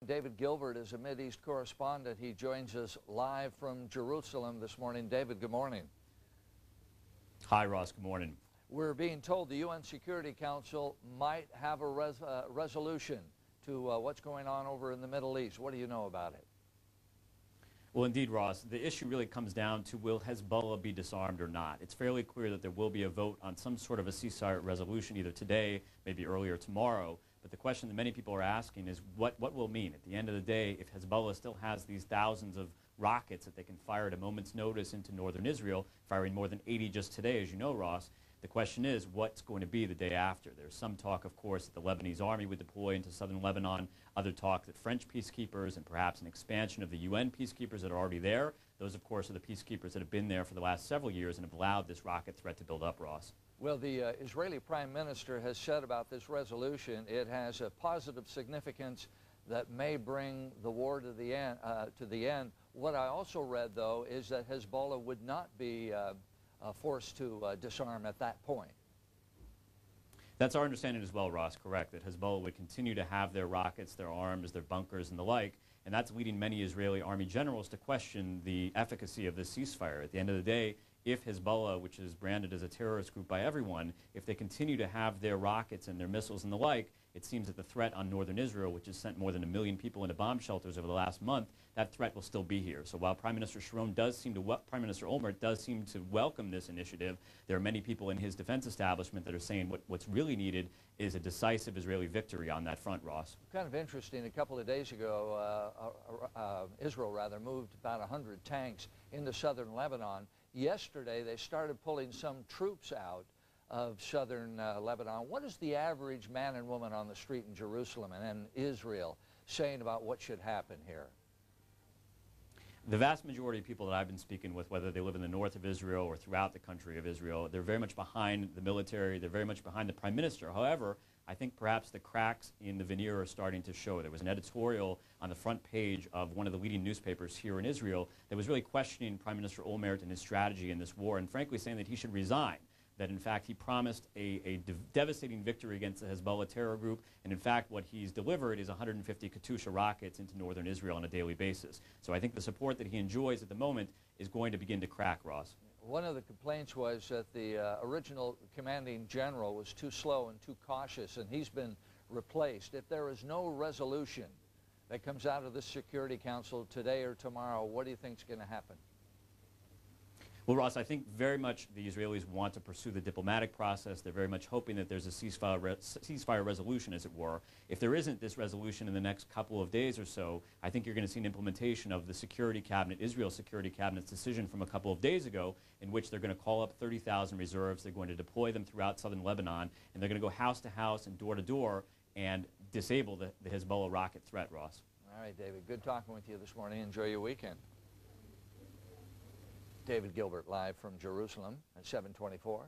David Gilbert is a Mideast correspondent. He joins us live from Jerusalem this morning. David, good morning. Hi, Ross. Good morning. We're being told the UN Security Council might have a resolution to what's going on over in the Middle East. What do you know about it? Well, indeed, Ross, the issue really comes down to will Hezbollah be disarmed or not. It's fairly clear that there will be a vote on some sort of a ceasefire resolution either today, maybe earlier tomorrow. But the question that many people are asking is what will it mean? At the end of the day, if Hezbollah still has these thousands of rockets that they can fire at a moment's notice into northern Israel, firing more than 80 just today, as you know, Ross, the question is what's going to be the day after. There's some talk, of course, that the Lebanese army would deploy into southern Lebanon, other talk that French peacekeepers and perhaps an expansion of the UN peacekeepers that are already there. Those, of course, are the peacekeepers that have been there for the last several years and have allowed this rocket threat to build up, Ross. Well, the Israeli Prime Minister has said about this resolution it has a positive significance that may bring the war to the end. What I also read, though, is that Hezbollah would not be forced to disarm at that point. That's our understanding as well, Ross, correct, that Hezbollah would continue to have their rockets, their arms, their bunkers, and the like, and that's leading many Israeli army generals to question the efficacy of this ceasefire. At the end of the day, if Hezbollah, which is branded as a terrorist group by everyone, if they continue to have their rockets and their missiles and the like, it seems that the threat on northern Israel, which has sent more than 1 million people into bomb shelters over the last month, that threat will still be here. So while Prime Minister Sharon Prime Minister Olmert does seem to welcome this initiative, there are many people in his defense establishment that are saying what's really needed is a decisive Israeli victory on that front, Ross. Kind of interesting, a couple of days ago, Israel moved about 100 tanks into southern Lebanon. Yesterday, they started pulling some troops out of southern Lebanon. What is the average man and woman on the street in Jerusalem and in Israel saying about what should happen here? The vast majority of people that I've been speaking with, whether they live in the north of Israel or throughout the country of Israel, they're very much behind the military. They're very much behind the prime minister. However, I think perhaps the cracks in the veneer are starting to show. There was an editorial on the front page of one of the leading newspapers here in Israel that was really questioning Prime Minister Olmert and his strategy in this war and frankly saying that he should resign. That in fact he promised a devastating victory against the Hezbollah terror group, and in fact what he's delivered is 150 Katyusha rockets into northern Israel on a daily basis. So I think the support that he enjoys at the moment is going to begin to crack, Ross. One of the complaints was that the original commanding general was too slow and too cautious, and he's been replaced. If there is no resolution that comes out of the Security Council today or tomorrow, what do you think is going to happen? Well, Ross, I think very much the Israelis want to pursue the diplomatic process. They're very much hoping that there's a ceasefire resolution, as it were. If there isn't this resolution in the next couple of days or so, I think you're going to see an implementation of the Security Cabinet, Israel's Security Cabinet's decision from a couple of days ago, in which they're going to call up 30,000 reserves. They're going to deploy them throughout southern Lebanon, and they're going to go house to house and door to door and disable the Hezbollah rocket threat, Ross. All right, David, good talking with you this morning. Enjoy your weekend. David Gilbert live from Jerusalem at 7:24.